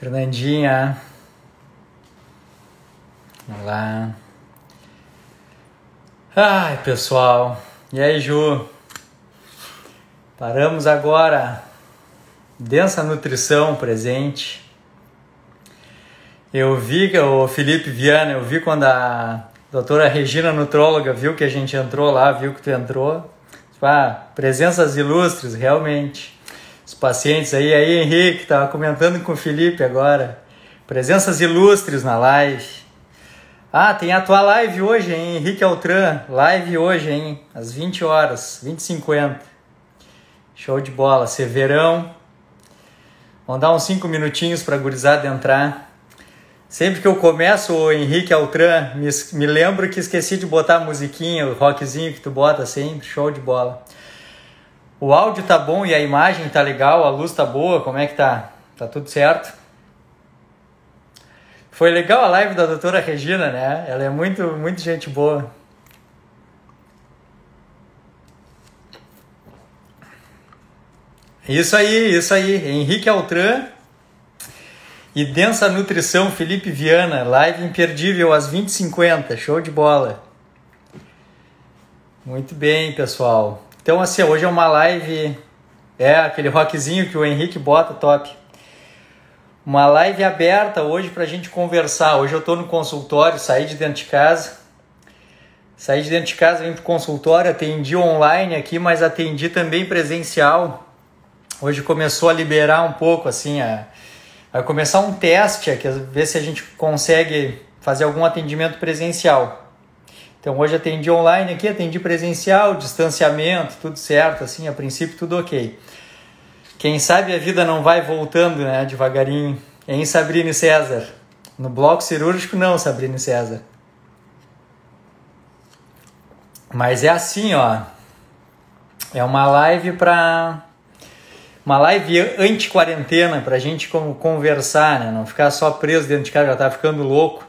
Fernandinha. Vamos lá. Ai, pessoal. E aí, Ju? Paramos agora. Densa nutrição presente. Eu vi, o Felipe Viana, eu vi quando a doutora Regina, nutróloga, viu que a gente entrou lá, viu que tu entrou. Presenças ilustres, realmente. Os pacientes aí, Henrique, tava comentando com o Felipe agora. Presenças ilustres na live. Tem a tua live hoje, hein, Henrique Altran. Live hoje, hein, às 20 horas, 20h50. Show de bola, Severão. Vamos dar uns 5 minutinhos para a gurizada entrar. Sempre que eu começo o Henrique Altran, me lembro que esqueci de botar a musiquinha, o rockzinho que tu bota sempre. Show de bola. O áudio tá bom e a imagem tá legal, a luz tá boa, como é que tá? Tá tudo certo? Foi legal a live da doutora Regina, né? Ela é muito gente boa. Isso aí. Henrique Altran e Densa Nutrição, Felipe Viana. Live imperdível às 20h50. Show de bola. Muito bem, pessoal. Então, assim, hoje é uma live... aquele rockzinho que o Henrique bota, top. Uma live aberta hoje pra gente conversar. Hoje eu tô no consultório, saí de dentro de casa. Vim pro consultório, atendi online aqui, mas atendi também presencial. Hoje começou a liberar um pouco, assim, vai começar um teste aqui, ver se a gente consegue fazer algum atendimento presencial. Então hoje atendi online aqui, atendi presencial, distanciamento, tudo certo, assim, a princípio tudo ok. Quem sabe a vida não vai voltando, né, devagarinho. Hein, Sabrina e César? No bloco cirúrgico não, Sabrina e César. Mas é assim, ó. É uma live anti-quarentena, pra gente conversar, né? Não ficar só preso dentro de casa, já tá ficando louco.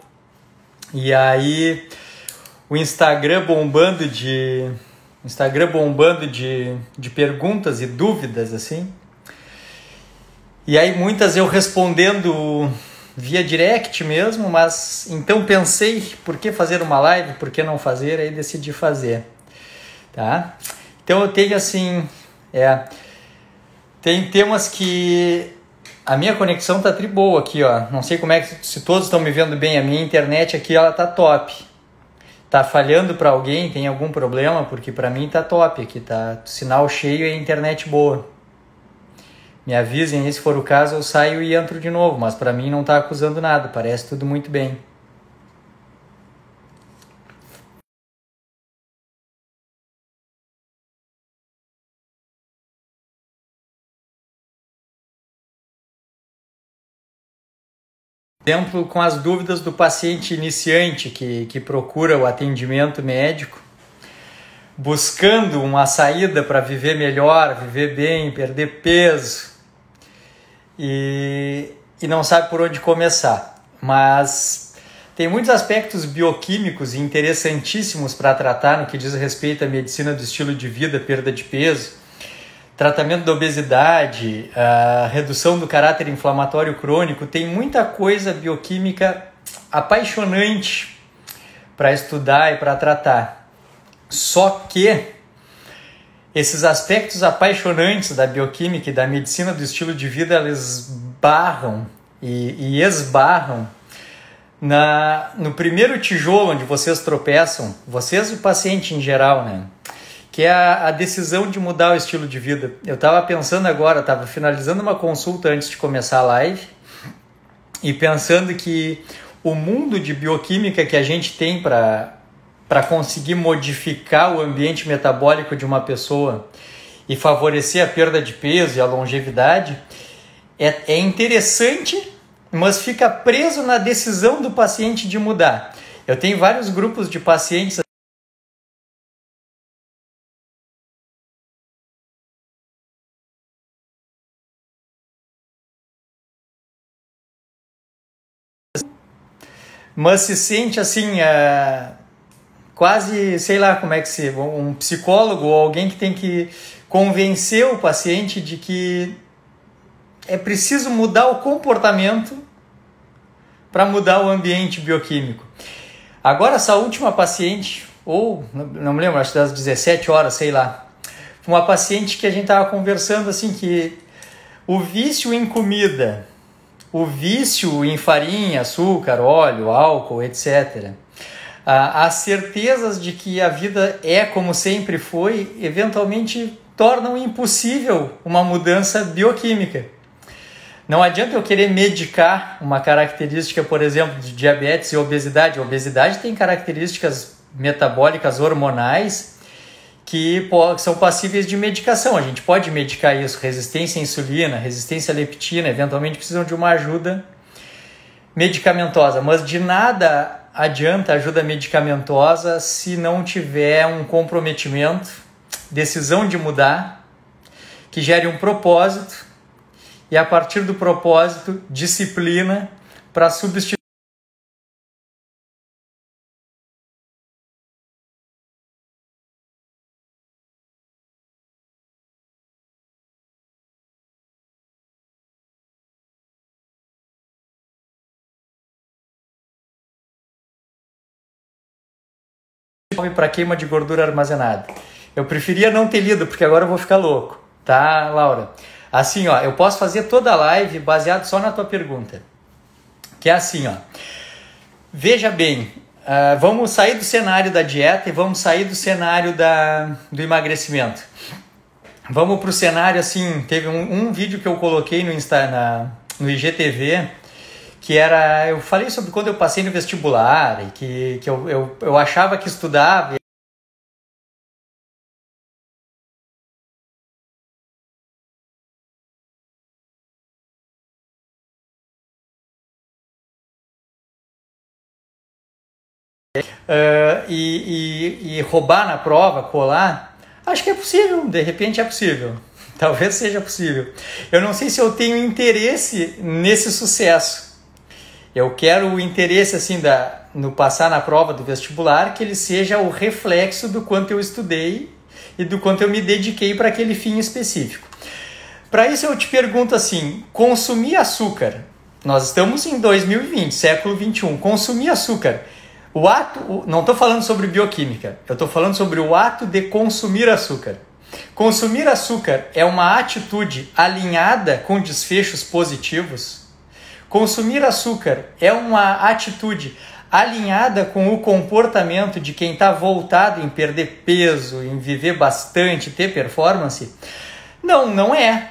E aí, o Instagram bombando de perguntas e dúvidas, assim. E aí, muitas eu respondendo via direct mesmo, mas então pensei, por que fazer uma live, por que não fazer? Aí decidi fazer, tá? Então eu tenho assim, tem temas que a minha conexão tá tri boa aqui, ó. Não sei como é que, se todos estão me vendo bem, a minha internet aqui, ela tá top. Tá falhando para alguém, tem algum problema? Porque para mim tá top aqui, tá sinal cheio e a internet boa. Me avisem aí, se for o caso, eu saio e entro de novo, mas para mim não tá acusando nada, parece tudo muito bem. Exemplo, com as dúvidas do paciente iniciante que procura o atendimento médico, buscando uma saída para viver melhor, viver bem, perder peso e não sabe por onde começar. Mas tem muitos aspectos bioquímicos interessantíssimos para tratar no que diz respeito à medicina do estilo de vida, perda de peso, tratamento da obesidade, a redução do caráter inflamatório crônico. Tem muita coisa bioquímica apaixonante para estudar e para tratar. Só que esses aspectos apaixonantes da bioquímica e da medicina do estilo de vida, eles barram e esbarram no primeiro tijolo onde vocês tropeçam, vocês e o paciente em geral, né? Que é a decisão de mudar o estilo de vida. Eu estava pensando agora, estava finalizando uma consulta antes de começar a live e pensando que o mundo de bioquímica que a gente tem para conseguir modificar o ambiente metabólico de uma pessoa e favorecer a perda de peso e a longevidade é interessante, mas fica preso na decisão do paciente de mudar. Eu tenho vários grupos de pacientes mas se sente assim, quase, sei lá como é que um psicólogo ou alguém que tem que convencer o paciente de que é preciso mudar o comportamento para mudar o ambiente bioquímico. Agora, essa última paciente, ou não me lembro, acho que das 17 horas, sei lá, uma paciente que a gente estava conversando assim, que o vício em comida, o vício em farinha, açúcar, óleo, álcool, etc., as certezas de que a vida é como sempre foi, eventualmente tornam impossível uma mudança bioquímica. Não adianta eu querer medicar uma característica, por exemplo, de diabetes e obesidade. A obesidade tem características metabólicas hormonais que são passíveis de medicação. A gente pode medicar isso, resistência à insulina, resistência à leptina, eventualmente precisam de uma ajuda medicamentosa, mas de nada adianta ajuda medicamentosa se não tiver um comprometimento, decisão de mudar, que gere um propósito e, a partir do propósito, disciplina para substituir para queima de gordura armazenada. Eu preferia não ter lido, porque agora eu vou ficar louco, tá, Laura? Assim, ó, eu posso fazer toda a live baseado só na tua pergunta. Que é assim, ó. Veja bem, vamos sair do cenário da dieta e vamos sair do cenário do emagrecimento. Vamos para o cenário, assim, teve um vídeo que eu coloquei no IGTV, que era, eu falei sobre quando eu passei no vestibular, e que eu achava que estudava. E roubar na prova, colar, acho que é possível, de repente é possível. Talvez seja possível. Eu não sei se eu tenho interesse nesse sucesso. Eu quero o interesse assim no passar na prova do vestibular, que ele seja o reflexo do quanto eu estudei e do quanto eu me dediquei para aquele fim específico. Para isso eu te pergunto assim, consumir açúcar, nós estamos em 2020, século 21, consumir açúcar, não estou falando sobre bioquímica, eu estou falando sobre o ato de consumir açúcar. Consumir açúcar é uma atitude alinhada com desfechos positivos? Consumir açúcar é uma atitude alinhada com o comportamento de quem está voltado em perder peso, em viver bastante, ter performance? Não é.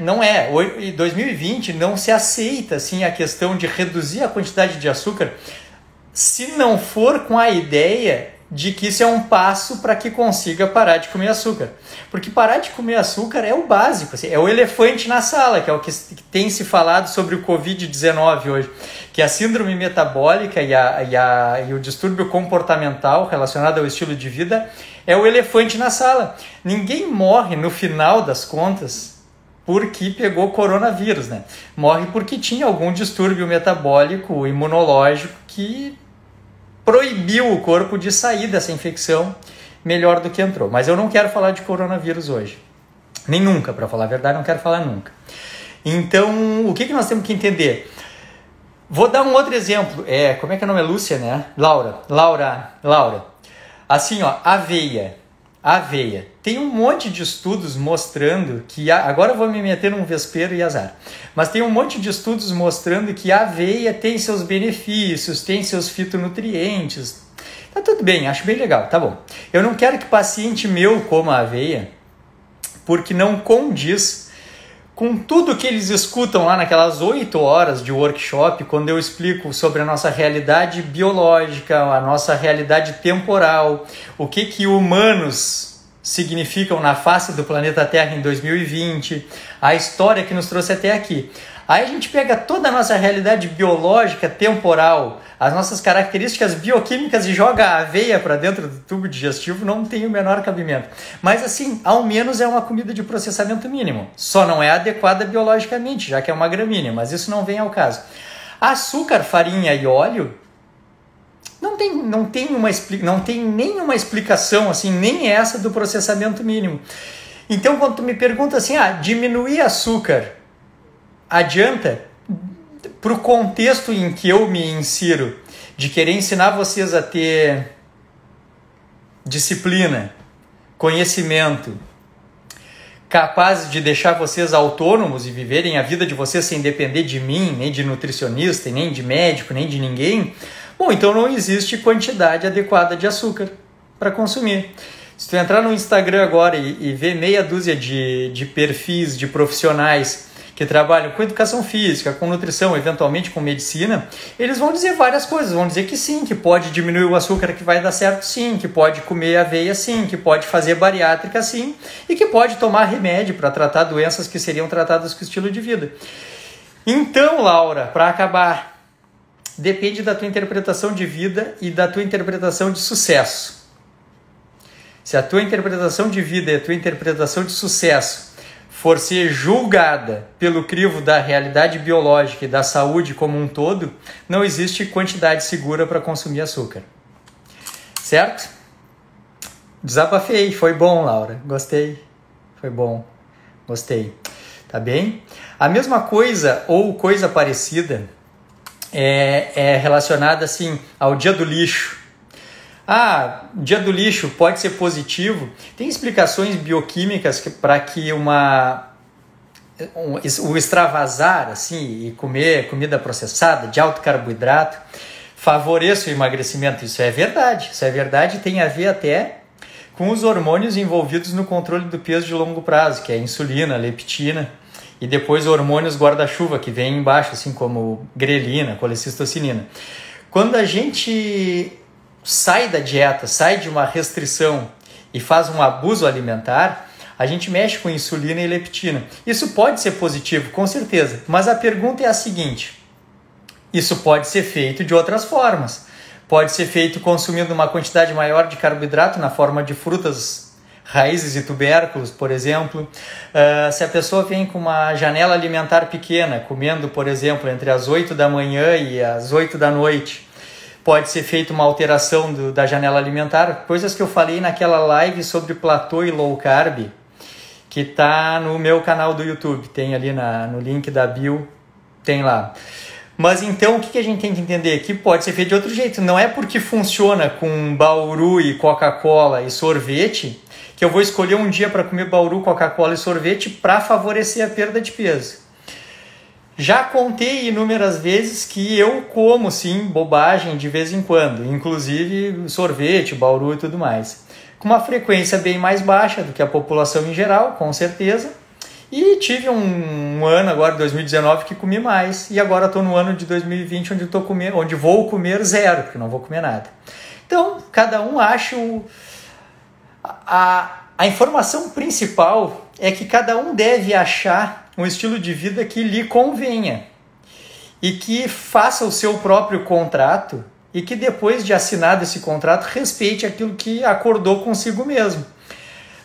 Em 2020 não se aceita assim, a questão de reduzir a quantidade de açúcar se não for com a ideia de que isso é um passo para que consiga parar de comer açúcar. Porque parar de comer açúcar é o básico, assim, é o elefante na sala, que é o que tem se falado sobre o Covid-19 hoje, que a síndrome metabólica e o distúrbio comportamental relacionado ao estilo de vida é o elefante na sala. Ninguém morre no final das contas porque pegou coronavírus, né? Morre porque tinha algum distúrbio metabólico, imunológico, que proibiu o corpo de sair dessa infecção melhor do que entrou. Mas eu não quero falar de coronavírus hoje. Nem nunca, para falar a verdade, não quero falar nunca. Então, o que nós temos que entender? Vou dar um outro exemplo. Como é que é o nome? É Lúcia, né? Laura. Assim, ó, aveia. Tem um monte de estudos mostrando que... Agora eu vou me meter num vespeiro e azar. Mas tem um monte de estudos mostrando que a aveia tem seus benefícios, tem seus fitonutrientes. Tá tudo bem, acho bem legal, tá bom. Eu não quero que paciente meu coma aveia, porque não condiz com tudo que eles escutam lá naquelas 8 horas de workshop, quando eu explico sobre a nossa realidade biológica, a nossa realidade temporal, o que humanos significam na face do planeta Terra em 2020, a história que nos trouxe até aqui. Aí a gente pega toda a nossa realidade biológica, temporal, as nossas características bioquímicas e joga a aveia para dentro do tubo digestivo, não tem o menor cabimento. Mas assim, ao menos é uma comida de processamento mínimo. Só não é adequada biologicamente, já que é uma gramínea, mas isso não vem ao caso. Açúcar, farinha e óleo não tem nenhuma explicação, assim, nem essa do processamento mínimo. Então, quando tu me pergunta assim, diminuir açúcar adianta, para o contexto em que eu me insiro, de querer ensinar vocês a ter disciplina, conhecimento, capazes de deixar vocês autônomos e viverem a vida de vocês sem depender de mim, nem de nutricionista, nem de médico, nem de ninguém, bom, então não existe quantidade adequada de açúcar para consumir. Se tu entrar no Instagram agora e ver meia dúzia de perfis de profissionais que trabalham com educação física, com nutrição, eventualmente com medicina, eles vão dizer várias coisas, vão dizer que sim, que pode diminuir o açúcar, que vai dar certo sim, que pode comer aveia sim, que pode fazer bariátrica sim, e que pode tomar remédio para tratar doenças que seriam tratadas com estilo de vida. Então, Laura, para acabar, depende da tua interpretação de vida e da tua interpretação de sucesso. Se a tua interpretação de vida e a tua interpretação de sucesso for ser julgada pelo crivo da realidade biológica e da saúde como um todo, não existe quantidade segura para consumir açúcar. Certo? Desabafei, foi bom, Laura. Gostei. Foi bom. Gostei. Tá bem? A mesma coisa ou coisa parecida é relacionada assim ao dia do lixo. Dia do lixo pode ser positivo. Tem explicações bioquímicas para que o extravasar assim, e comer comida processada de alto carboidrato favoreça o emagrecimento. Isso é verdade. Isso é verdade e tem a ver até com os hormônios envolvidos no controle do peso de longo prazo, que é a insulina, a leptina e depois hormônios guarda-chuva que vem embaixo, assim como grelina, colecistocinina. Quando a gente sai da dieta, sai de uma restrição e faz um abuso alimentar, a gente mexe com insulina e leptina. Isso pode ser positivo, com certeza, mas a pergunta é a seguinte: isso pode ser feito de outras formas. Pode ser feito consumindo uma quantidade maior de carboidrato na forma de frutas, raízes e tubérculos, por exemplo. Se a pessoa vem com uma janela alimentar pequena, comendo, por exemplo, entre as 8 da manhã e as 8 da noite, pode ser feita uma alteração da janela alimentar, coisas que eu falei naquela live sobre platô e low carb, que está no meu canal do YouTube, tem ali no link da bio, tem lá. Mas então o que a gente tem que entender? Que pode ser feito de outro jeito, não é porque funciona com bauru e Coca-Cola e sorvete, que eu vou escolher um dia para comer bauru, Coca-Cola e sorvete para favorecer a perda de peso. Já contei inúmeras vezes que eu como, sim, bobagem de vez em quando, inclusive sorvete, bauru e tudo mais, com uma frequência bem mais baixa do que a população em geral, com certeza, e tive um ano agora, 2019, que comi mais, e agora estou no ano de 2020, onde vou comer zero, porque não vou comer nada. Então, cada um acha a informação principal é que cada um deve achar um estilo de vida que lhe convenha e que faça o seu próprio contrato e que depois de assinado esse contrato respeite aquilo que acordou consigo mesmo.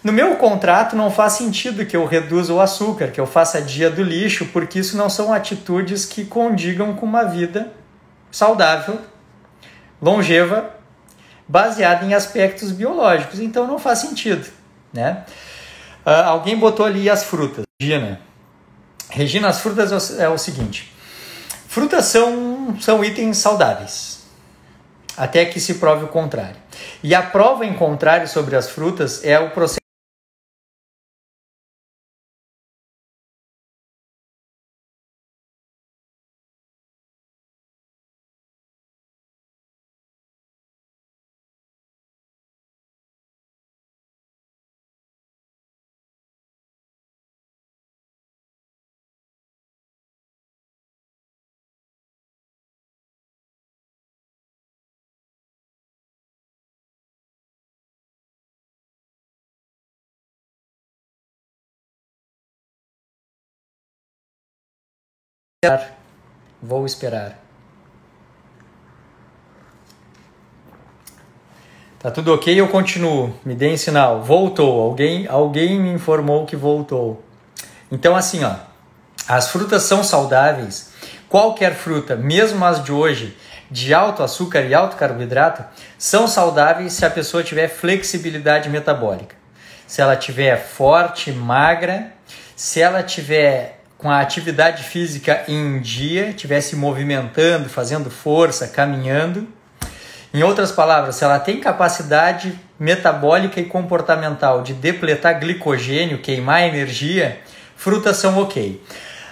No meu contrato não faz sentido que eu reduza o açúcar, que eu faça dia do lixo, porque isso não são atitudes que condigam com uma vida saudável, longeva, baseada em aspectos biológicos. Então não faz sentido, né? Alguém botou ali as frutas. Regina, as frutas é o seguinte: frutas são itens saudáveis, até que se prove o contrário. E a prova em contrário sobre as frutas é o processo Vou esperar. Tá tudo ok? Eu continuo. Me deem sinal. Voltou. Alguém me informou que voltou. Então assim, ó, as frutas são saudáveis. Qualquer fruta, mesmo as de hoje, de alto açúcar e alto carboidrato, são saudáveis se a pessoa tiver flexibilidade metabólica. Se ela tiver forte, magra, se ela tiver com a atividade física em dia, estivesse movimentando, fazendo força, caminhando. Em outras palavras, se ela tem capacidade metabólica e comportamental de depletar glicogênio, queimar energia, frutas são ok.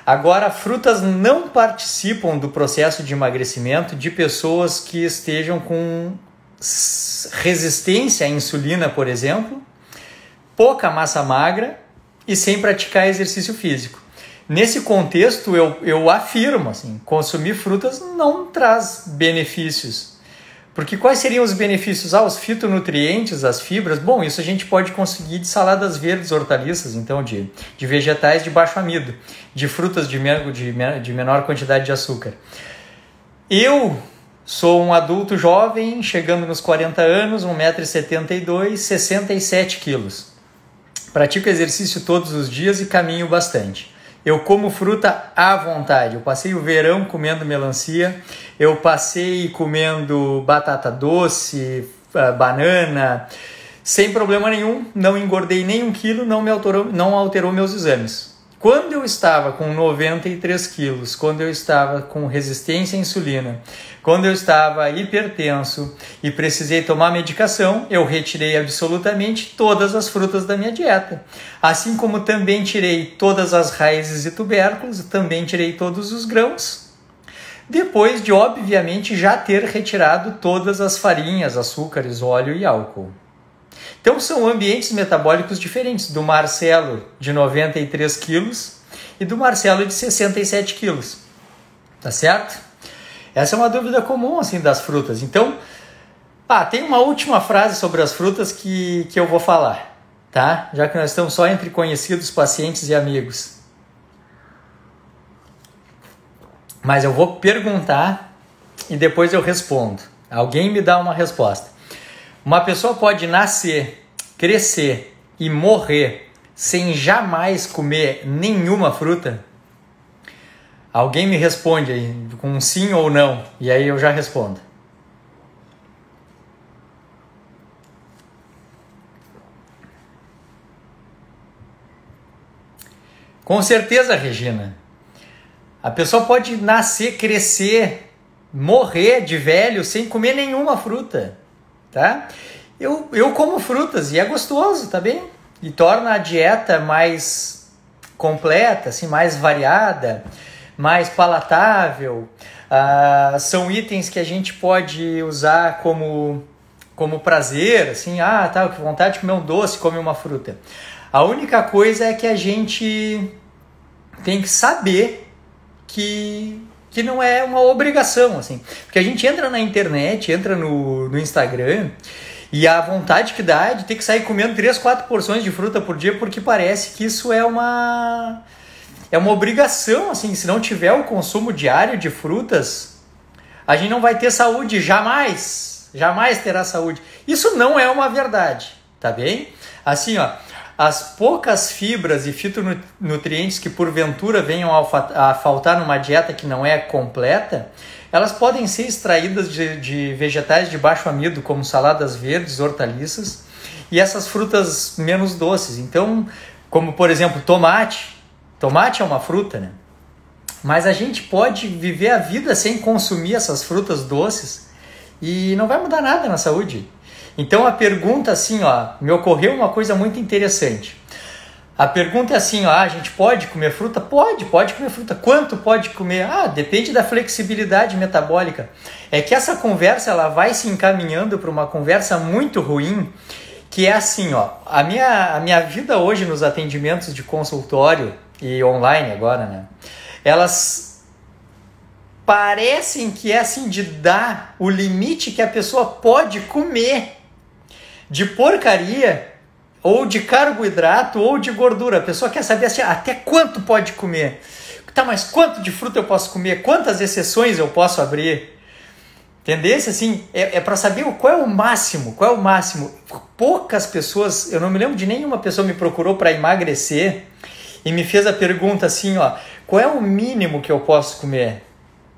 Agora, frutas não participam do processo de emagrecimento de pessoas que estejam com resistência à insulina, por exemplo, pouca massa magra e sem praticar exercício físico. Nesse contexto, eu afirmo, assim, consumir frutas não traz benefícios. Porque quais seriam os benefícios? Os fitonutrientes, as fibras, bom, isso a gente pode conseguir de saladas verdes, hortaliças, então de vegetais de baixo amido, de frutas de menor quantidade de açúcar. Eu sou um adulto jovem, chegando nos 40 anos, 1,72 m, 67 quilos. Pratico exercício todos os dias e caminho bastante. Eu como fruta à vontade. Eu passei o verão comendo melancia, eu passei comendo batata doce, banana, sem problema nenhum, não engordei nem 1 quilo, não alterou meus exames. Quando eu estava com 93 quilos, quando eu estava com resistência à insulina, quando eu estava hipertenso e precisei tomar medicação, eu retirei absolutamente todas as frutas da minha dieta. Assim como também tirei todas as raízes e tubérculos, também tirei todos os grãos. Depois de, obviamente, já ter retirado todas as farinhas, açúcares, óleo e álcool. Então são ambientes metabólicos diferentes do Marcelo de 93 quilos e do Marcelo de 67 quilos. Tá certo? Essa é uma dúvida comum assim, das frutas. Então, tem uma última frase sobre as frutas que eu vou falar, tá? Já que nós estamos só entre conhecidos, pacientes e amigos. Mas eu vou perguntar e depois eu respondo. Alguém me dá uma resposta. Uma pessoa pode nascer, crescer e morrer sem jamais comer nenhuma fruta? Alguém me responde aí com um sim ou não, e aí eu já respondo. Com certeza, Regina. A pessoa pode nascer, crescer, morrer de velho sem comer nenhuma fruta. Tá? Eu como frutas e é gostoso, tá bem? E torna a dieta mais completa, assim, mais variada, mais palatável. São itens que a gente pode usar como prazer, assim, que vontade de comer um doce, come uma fruta. A única coisa é que a gente tem que saber que não é uma obrigação, assim. Porque a gente entra na internet, entra no Instagram, e a vontade que dá é de ter que sair comendo 3, 4 porções de fruta por dia, porque parece que isso é uma obrigação, assim. Se não tiver o consumo diário de frutas, a gente não vai ter saúde, jamais terá saúde. Isso não é uma verdade, tá bem? Assim, as poucas fibras e fitonutrientes que porventura venham a faltar numa dieta que não é completa, elas podem ser extraídas de vegetais de baixo amido, como saladas verdes, hortaliças, e essas frutas menos doces. Então, como por exemplo tomate. Tomate é uma fruta, né? Mas a gente pode viver a vida sem consumir essas frutas doces e não vai mudar nada na saúde. Então a pergunta assim, me ocorreu uma coisa muito interessante. A pergunta é assim, a gente pode comer fruta? Pode comer fruta. Quanto pode comer? Depende da flexibilidade metabólica. É que essa conversa ela vai se encaminhando para uma conversa muito ruim, que é assim, a minha vida hoje nos atendimentos de consultório e online agora, né? Elas parecem que é assim de dar o limite que a pessoa pode comer de porcaria, ou de carboidrato, ou de gordura. A pessoa quer saber assim, até quanto pode comer. Tá, mas quanto de fruta eu posso comer? Quantas exceções eu posso abrir? Entendesse? Assim, é para saber qual é o máximo. Poucas pessoas, eu não me lembro de nenhuma pessoa me procurou para emagrecer e me fez a pergunta assim, qual é o mínimo que eu posso comer?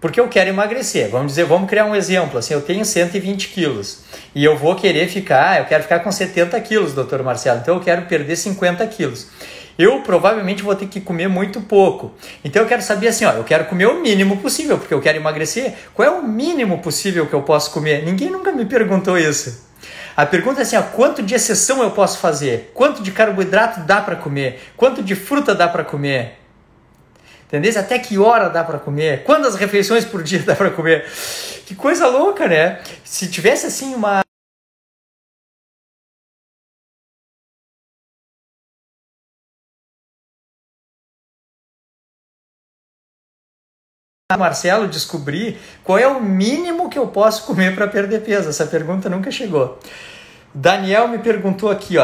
porque eu quero emagrecer. Vamos criar um exemplo, assim, eu tenho 120 quilos e eu quero ficar com 70 quilos, doutor Marcelo, então eu quero perder 50 quilos. Eu provavelmente vou ter que comer muito pouco. Então eu quero saber assim, eu quero comer o mínimo possível, porque eu quero emagrecer. Qual é o mínimo possível que eu posso comer? Ninguém nunca me perguntou isso. A pergunta é assim, quanto de exceção eu posso fazer? Quanto de carboidrato dá para comer? Quanto de fruta dá para comer? Entendeu? Até que hora dá para comer? Quantas refeições por dia dá para comer? Que coisa louca, né? Se tivesse assim uma Marcelo descobrir qual é o mínimo que eu posso comer para perder peso. Essa pergunta nunca chegou. Daniel me perguntou aqui,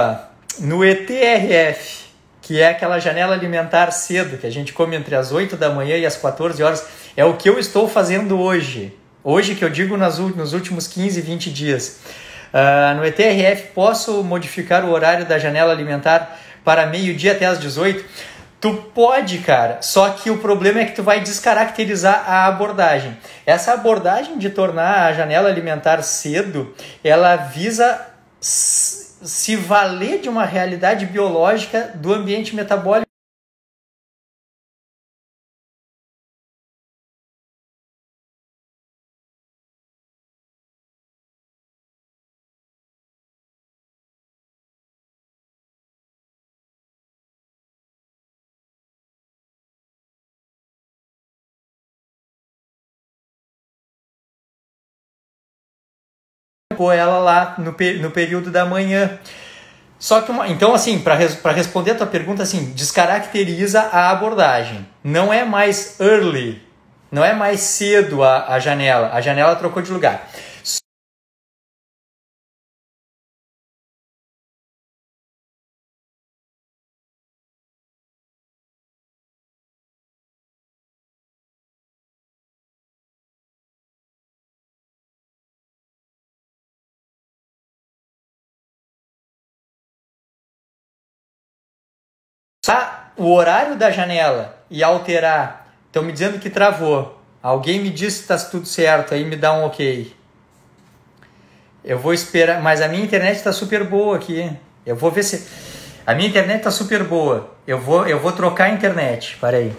no ETRF, que é aquela janela alimentar cedo, que a gente come entre as 8 da manhã e as 14 horas, é o que eu estou fazendo hoje. Hoje, que eu digo nos últimos 15, 20 dias. No ETRF, posso modificar o horário da janela alimentar para meio-dia até as 18? Tu pode, cara, só que o problema é que tu vai descaracterizar a abordagem. Essa abordagem de tornar a janela alimentar cedo, ela visa se valer de uma realidade biológica do ambiente metabólico. Ela lá no período da manhã. Só que então, assim, para responder a tua pergunta, assim, descaracteriza a abordagem. Não é mais early, não é mais cedo a janela. A janela trocou de lugar. O horário da janela e alterar. Estão me dizendo que travou. Alguém me disse que está tudo certo, aí me dá um ok. Eu vou esperar, mas a minha internet está super boa aqui. Eu vou ver se... A minha internet está super boa. Eu vou trocar a internet. Para aí.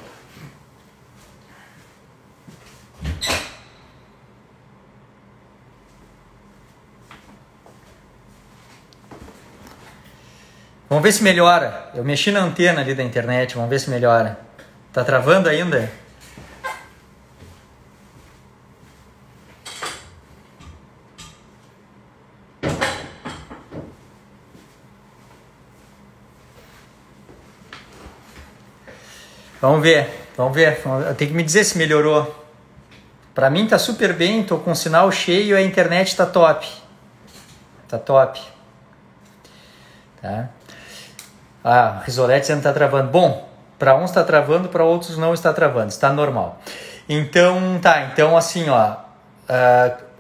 Vamos ver se melhora. Eu mexi na antena ali da internet. Vamos ver se melhora. Tá travando ainda? Vamos ver. Tem que me dizer se melhorou. Pra mim tá super bem. Tô com o sinal cheio. A internet tá top. Tá top. Tá? Risolete dizendo que está travando. Bom, para uns está travando, para outros não está travando, está normal. Então, então assim,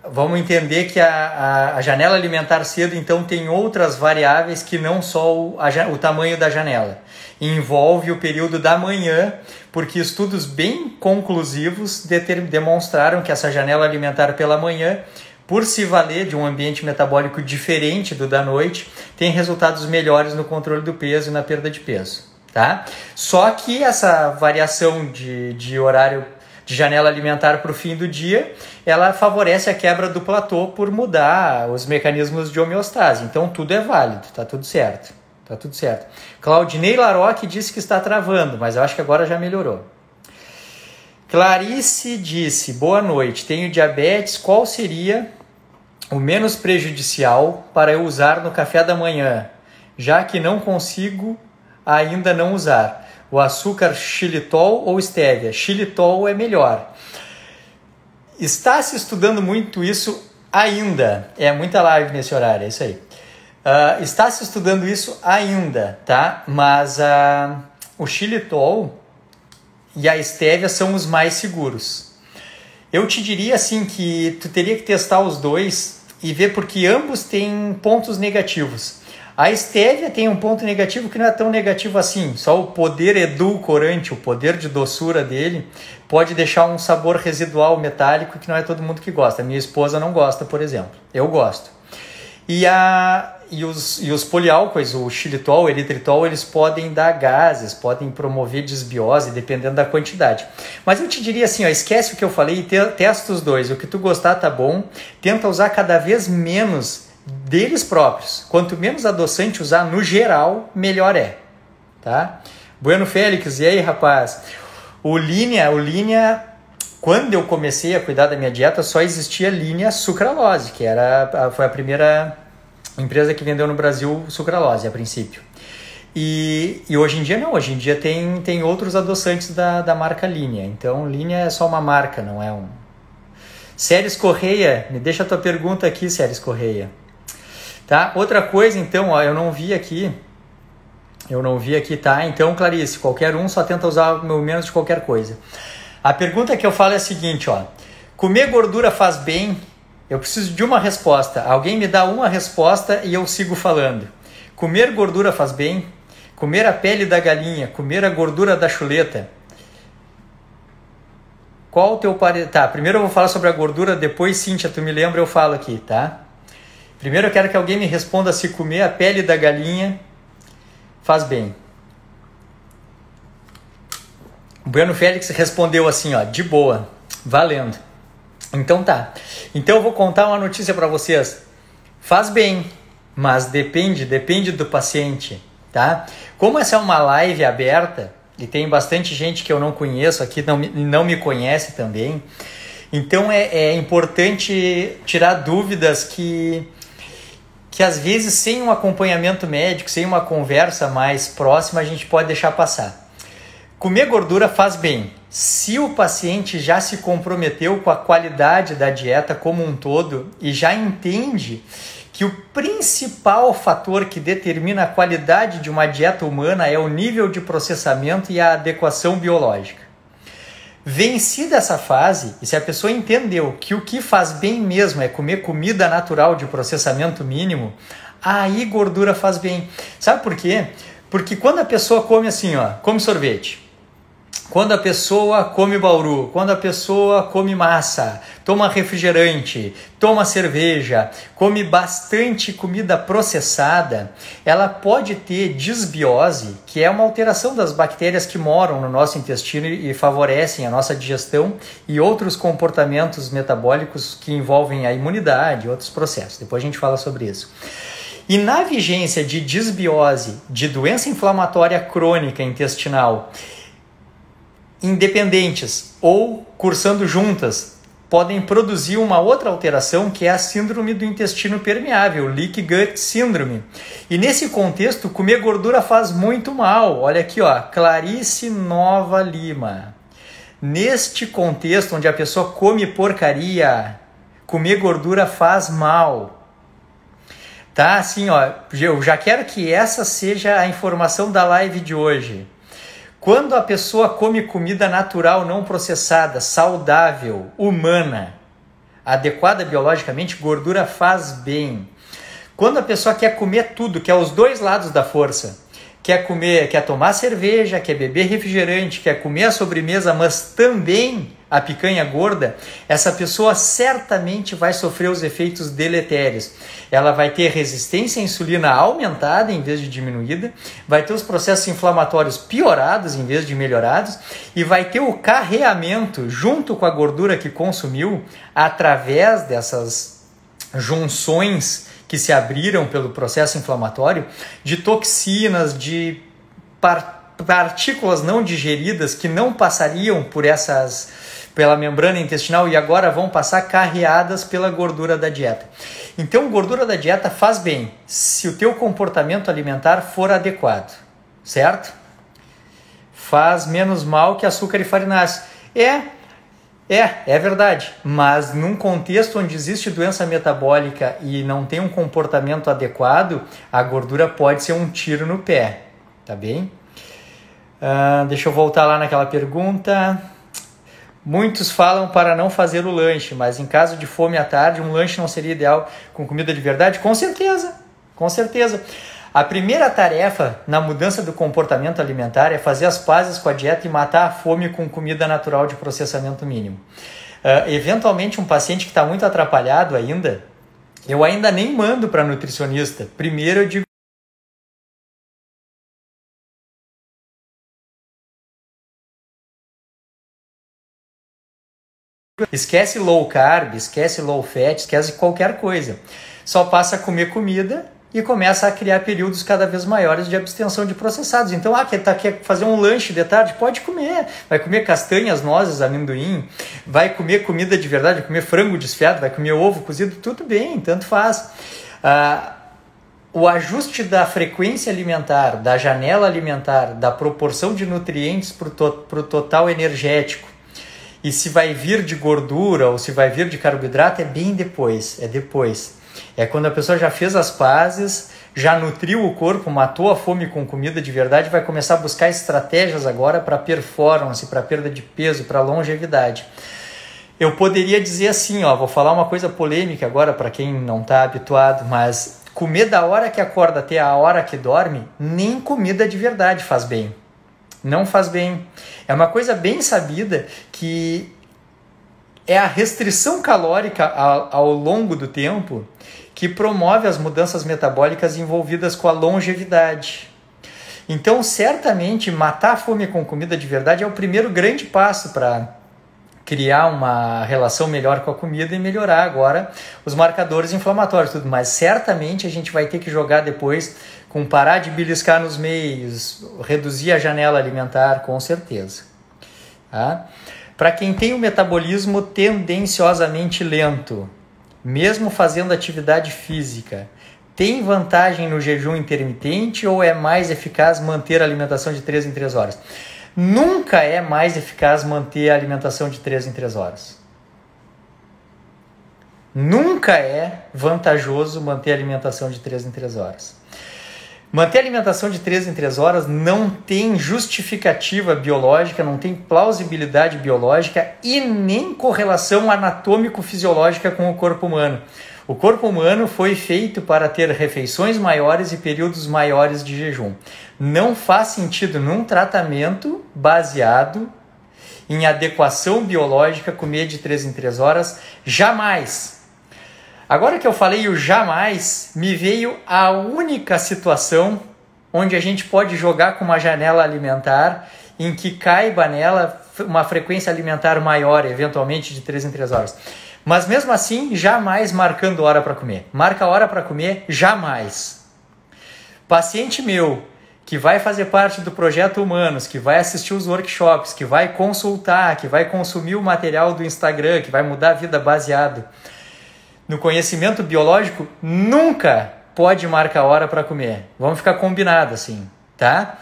vamos entender que a janela alimentar cedo, então, tem outras variáveis que não só o tamanho da janela. Envolve o período da manhã, porque estudos bem conclusivos demonstraram que essa janela alimentar pela manhã, por se valer de um ambiente metabólico diferente do da noite, tem resultados melhores no controle do peso e na perda de peso. Tá? Só que essa variação de horário de janela alimentar para o fim do dia, ela favorece a quebra do platô por mudar os mecanismos de homeostase. Então tudo é válido, tá tudo certo. Tá tudo certo. Claudinei Laroque disse que está travando, mas eu acho que agora já melhorou. Clarice disse, boa noite, tenho diabetes, qual seria o menos prejudicial para eu usar no café da manhã, já que não consigo ainda não usar? O açúcar xilitol ou estévia? Xilitol é melhor. Está se estudando muito isso ainda. É muita live nesse horário, é isso aí. Está se estudando isso ainda, tá? Mas o xilitol e a estévia são os mais seguros. Eu te diria assim que tu teria que testar os dois e ver, porque ambos têm pontos negativos. A estévia tem um ponto negativo que não é tão negativo assim. Só o poder edulcorante, o poder de doçura dele, pode deixar um sabor residual metálico que não é todo mundo que gosta. Minha esposa não gosta, por exemplo. Eu gosto. E os poliálcois, o xilitol, o eritritol, eles podem dar gases, podem promover disbiose, dependendo da quantidade. Mas eu te diria assim, ó, esquece o que eu falei e testa os dois. O que tu gostar tá bom. Tenta usar cada vez menos deles próprios. Quanto menos adoçante usar no geral, melhor é. Tá? Bueno Félix, e aí, rapaz? O Linea, quando eu comecei a cuidar da minha dieta, só existia Linea Sucralose, que foi a primeira empresa que vendeu no Brasil sucralose, a princípio. E hoje em dia não, hoje em dia tem outros adoçantes da marca Linea. Então, Linea é só uma marca, não é um... Séries Correia, me deixa a tua pergunta aqui, Séries Correia. Tá? Outra coisa, então, ó, eu não vi aqui, tá? Então, Clarice, qualquer um só tenta usar o menos de qualquer coisa. A pergunta que eu falo é a seguinte, ó. Comer gordura faz bem? Eu preciso de uma resposta. Alguém me dá uma resposta e eu sigo falando. Comer gordura faz bem? Comer a pele da galinha? Comer a gordura da chuleta? Qual o teu parecer? Tá, primeiro eu vou falar sobre a gordura, depois, Cíntia, tu me lembra, eu falo aqui, tá? Primeiro eu quero que alguém me responda se comer a pele da galinha faz bem. O Bueno Félix respondeu assim, ó, de boa, valendo. Então tá. Então eu vou contar uma notícia para vocês. Faz bem, mas depende do paciente, tá? Como essa é uma live aberta e tem bastante gente que eu não conheço aqui, não me conhece também, então é importante tirar dúvidas que às vezes sem um acompanhamento médico, sem uma conversa mais próxima, a gente pode deixar passar. Comer gordura faz bem. Se o paciente já se comprometeu com a qualidade da dieta como um todo e já entende que o principal fator que determina a qualidade de uma dieta humana é o nível de processamento e a adequação biológica. Vencida essa fase, e se a pessoa entendeu que o que faz bem mesmo é comer comida natural de processamento mínimo, aí gordura faz bem. Sabe por quê? Porque quando a pessoa come assim, ó, come sorvete, quando a pessoa come bauru, quando a pessoa come massa, toma refrigerante, toma cerveja, come bastante comida processada, ela pode ter disbiose, que é uma alteração das bactérias que moram no nosso intestino e favorecem a nossa digestão e outros comportamentos metabólicos que envolvem a imunidade e outros processos. Depois a gente fala sobre isso. E na vigência de disbiose, de doença inflamatória crônica intestinal, independentes ou cursando juntas, podem produzir uma outra alteração que é a síndrome do intestino permeável, Leaky Gut Syndrome. E nesse contexto, comer gordura faz muito mal. Olha aqui, ó, Clarice Nova Lima. Neste contexto onde a pessoa come porcaria, comer gordura faz mal. Tá, assim, ó, eu já quero que essa seja a informação da live de hoje. Quando a pessoa come comida natural, não processada, saudável, humana, adequada biologicamente, gordura faz bem. Quando a pessoa quer comer tudo, quer os dois lados da força, quer tomar cerveja, quer beber refrigerante, quer comer a sobremesa, mas também a picanha gorda, essa pessoa certamente vai sofrer os efeitos deletérios. Ela vai ter resistência à insulina aumentada em vez de diminuída, vai ter os processos inflamatórios piorados em vez de melhorados e vai ter o carreamento junto com a gordura que consumiu através dessas junções que se abriram pelo processo inflamatório de toxinas, de partículas não digeridas que não passariam pela membrana intestinal e agora vão passar carreadas pela gordura da dieta. Então, gordura da dieta faz bem se o teu comportamento alimentar for adequado, certo? Faz menos mal que açúcar e farináceos. É verdade, mas num contexto onde existe doença metabólica e não tem um comportamento adequado, a gordura pode ser um tiro no pé, tá bem? Deixa eu voltar lá naquela pergunta. Muitos falam para não fazer o lanche, mas em caso de fome à tarde, um lanche não seria ideal com comida de verdade? Com certeza, com certeza. A primeira tarefa na mudança do comportamento alimentar é fazer as pazes com a dieta e matar a fome com comida natural de processamento mínimo. Eventualmente, um paciente que está muito atrapalhado ainda, eu ainda nem mando para nutricionista. Primeiro eu digo: esquece low carb, esquece low fat, esquece qualquer coisa. Só passa a comer comida e começa a criar períodos cada vez maiores de abstenção de processados. Então, quer fazer um lanche de tarde? Pode comer. Vai comer castanhas, nozes, amendoim, vai comer comida de verdade, vai comer frango desfiado, vai comer ovo cozido, tudo bem, tanto faz. O ajuste da frequência alimentar, da janela alimentar, da proporção de nutrientes para o total energético, e se vai vir de gordura ou se vai vir de carboidrato, é bem depois, é depois. É quando a pessoa já fez as pazes, já nutriu o corpo, matou a fome com comida de verdade, vai começar a buscar estratégias agora para performance, para perda de peso, para longevidade. Eu poderia dizer assim, vou falar uma coisa polêmica agora para quem não está habituado, mas comer da hora que acorda até a hora que dorme, nem comida de verdade faz bem. Não faz bem. É uma coisa bem sabida que é a restrição calórica ao longo do tempo que promove as mudanças metabólicas envolvidas com a longevidade. Então, certamente, matar a fome com comida de verdade é o primeiro grande passo para criar uma relação melhor com a comida e melhorar agora os marcadores inflamatórios, tudo. Mas certamente a gente vai ter que jogar depois com parar de beliscar nos meios, reduzir a janela alimentar, com certeza. Tá? Para quem tem um metabolismo tendenciosamente lento, mesmo fazendo atividade física, tem vantagem no jejum intermitente ou é mais eficaz manter a alimentação de 3 em 3 horas? Nunca é mais eficaz manter a alimentação de 3 em 3 horas. Nunca é vantajoso manter a alimentação de 3 em 3 horas. Manter a alimentação de 3 em 3 horas não tem justificativa biológica, não tem plausibilidade biológica e nem correlação anatômico-fisiológica com o corpo humano. O corpo humano foi feito para ter refeições maiores e períodos maiores de jejum. Não faz sentido num tratamento baseado em adequação biológica comer de 3 em 3 horas, jamais. Agora que eu falei o jamais, me veio a única situação onde a gente pode jogar com uma janela alimentar em que caiba nela uma frequência alimentar maior, eventualmente de 3 em 3 horas. Mas mesmo assim, jamais marcando hora para comer. Marca hora para comer, jamais. Paciente meu que vai fazer parte do Projeto Humanos, que vai assistir os workshops, que vai consultar, que vai consumir o material do Instagram, que vai mudar a vida baseado no conhecimento biológico, nunca pode marcar hora para comer. Vamos ficar combinado assim, tá?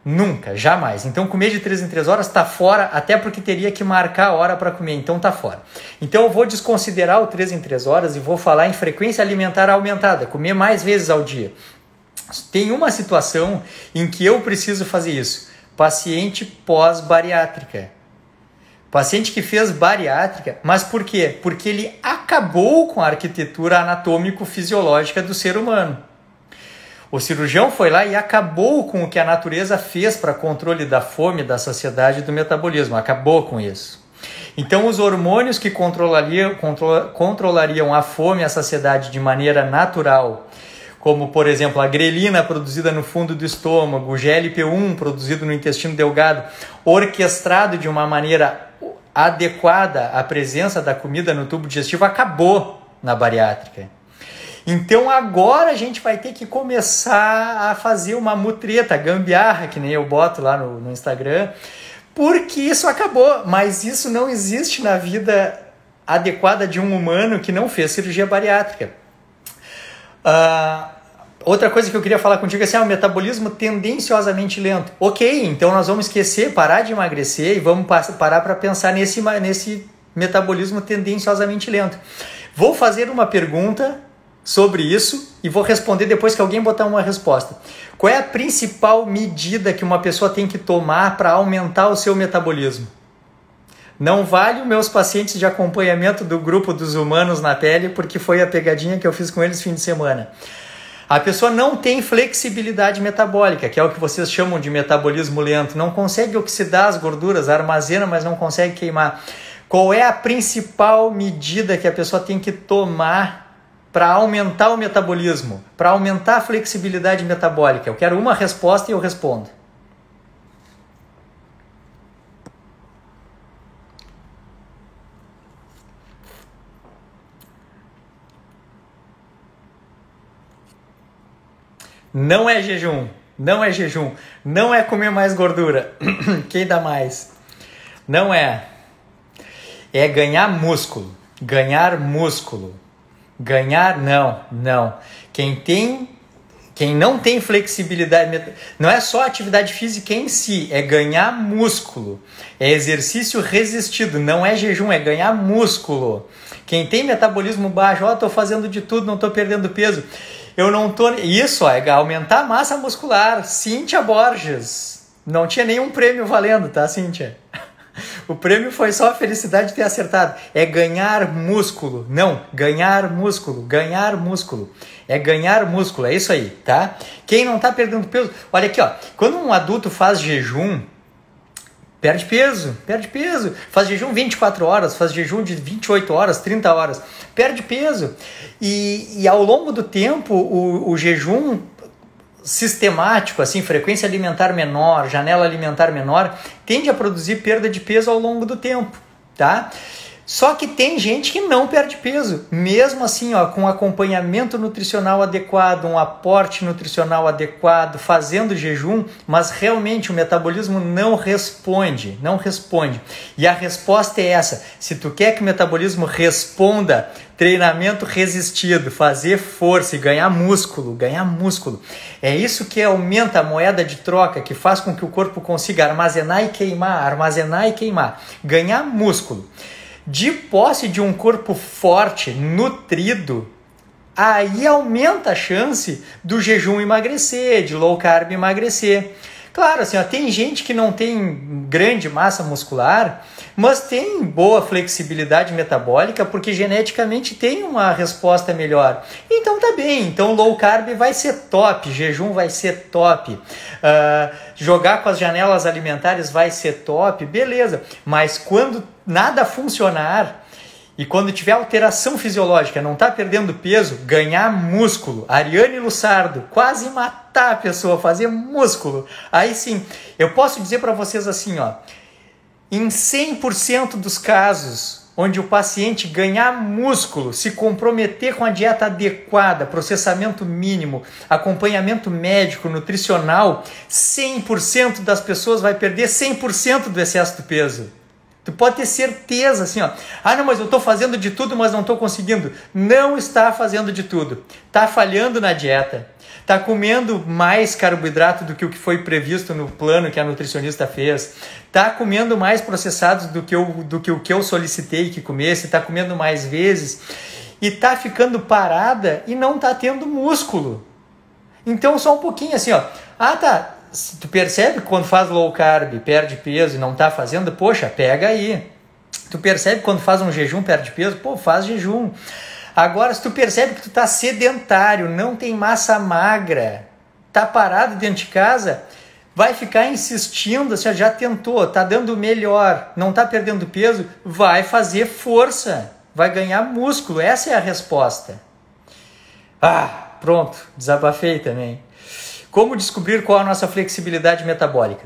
Nunca, jamais. Então, comer de 3 em 3 horas está fora, até porque teria que marcar a hora para comer, então está fora. Então, eu vou desconsiderar o 3 em 3 horas e vou falar em frequência alimentar aumentada, comer mais vezes ao dia. Tem uma situação em que eu preciso fazer isso. Paciente pós-bariátrica. Paciente que fez bariátrica, mas por quê? Porque ele acabou com a arquitetura anatômico-fisiológica do ser humano. O cirurgião foi lá e acabou com o que a natureza fez para controle da fome, da saciedade e do metabolismo. Acabou com isso. Então, os hormônios que controlariam a fome e a saciedade de maneira natural, como, por exemplo, a grelina produzida no fundo do estômago, o GLP-1 produzido no intestino delgado, orquestrado de uma maneira adequada à presença da comida no tubo digestivo, acabou na bariátrica. Então agora a gente vai ter que começar a fazer uma mutreta, gambiarra, que nem eu boto lá no Instagram, porque isso acabou, mas isso não existe na vida adequada de um humano que não fez cirurgia bariátrica. Outra coisa que eu queria falar contigo é o metabolismo tendenciosamente lento. Ok, então nós vamos esquecer, parar de emagrecer e vamos parar para pensar nesse metabolismo tendenciosamente lento. Vou fazer uma pergunta sobre isso e vou responder depois que alguém botar uma resposta. Qual é a principal medida que uma pessoa tem que tomar para aumentar o seu metabolismo? Não vale os meus pacientes de acompanhamento do grupo dos humanos na pele, porque foi a pegadinha que eu fiz com eles fim de semana. A pessoa não tem flexibilidade metabólica, que é o que vocês chamam de metabolismo lento. Não consegue oxidar as gorduras, armazena, mas não consegue queimar. Qual é a principal medida que a pessoa tem que tomar para aumentar o metabolismo, para aumentar a flexibilidade metabólica? Eu quero uma resposta e eu respondo. Não é jejum, não é jejum, não é comer mais gordura. Quem dá mais? Não é. É ganhar músculo. Ganhar músculo. Ganhar, não. Quem não tem flexibilidade, não é só atividade física em si, é ganhar músculo. É exercício resistido, não é jejum, é ganhar músculo. Quem tem metabolismo baixo, tô fazendo de tudo, não tô perdendo peso. Eu não tô... Isso, é aumentar a massa muscular. Cíntia Borges. Não tinha nenhum prêmio valendo, tá, Cíntia? O prêmio foi só a felicidade de ter acertado. É ganhar músculo. Não, ganhar músculo. Ganhar músculo. É ganhar músculo. É isso aí, tá? Quem não tá perdendo peso... Olha aqui, ó. Quando um adulto faz jejum, perde peso. Faz jejum 24 horas, faz jejum de 28 horas, 30 horas. Perde peso. E ao longo do tempo, o jejum sistemático, assim, frequência alimentar menor, janela alimentar menor, tende a produzir perda de peso ao longo do tempo, tá? Só que tem gente que não perde peso, mesmo assim, ó, com acompanhamento nutricional adequado, um aporte nutricional adequado, fazendo jejum, mas realmente o metabolismo não responde. E a resposta é essa: se tu quer que o metabolismo responda, treinamento resistido, fazer força e ganhar músculo. É isso que aumenta a moeda de troca, que faz com que o corpo consiga armazenar e queimar, ganhar músculo. De posse de um corpo forte, nutrido, aí aumenta a chance do jejum emagrecer, de low carb emagrecer. Claro, assim, ó, tem gente que não tem grande massa muscular, mas tem boa flexibilidade metabólica porque geneticamente tem uma resposta melhor. Então tá bem, então low carb vai ser top, jejum vai ser top, jogar com as janelas alimentares vai ser top, beleza. Mas quando nada funcionar e quando tiver alteração fisiológica, não tá perdendo peso, ganhar músculo, Ariane Lussardo, quase matar a pessoa, fazer músculo, aí sim, eu posso dizer para vocês assim, ó, em 100% dos casos onde o paciente ganhar músculo, se comprometer com a dieta adequada, processamento mínimo, acompanhamento médico, nutricional, 100% das pessoas vai perder 100% do excesso do peso. Tu pode ter certeza, assim, ó. Não, mas eu estou fazendo de tudo, mas não estou conseguindo. Não está fazendo de tudo. Está falhando na dieta. Está comendo mais carboidrato do que o que foi previsto no plano que a nutricionista fez. Está comendo mais processados do que o que eu solicitei que comesse. Está comendo mais vezes. E está ficando parada e não está tendo músculo. Então, só um pouquinho assim, ó. Tá... Tu percebe que quando faz low carb, perde peso e não está fazendo? Poxa, pega aí. Tu percebe que quando faz um jejum, perde peso? Faz jejum. Agora, se tu percebe que tu está sedentário, não tem massa magra, tá parado dentro de casa, vai ficar insistindo, assim, já tentou, tá dando melhor, não tá perdendo peso, vai fazer força, vai ganhar músculo. Essa é a resposta. Pronto, desabafei também. Como descobrir qual a nossa flexibilidade metabólica?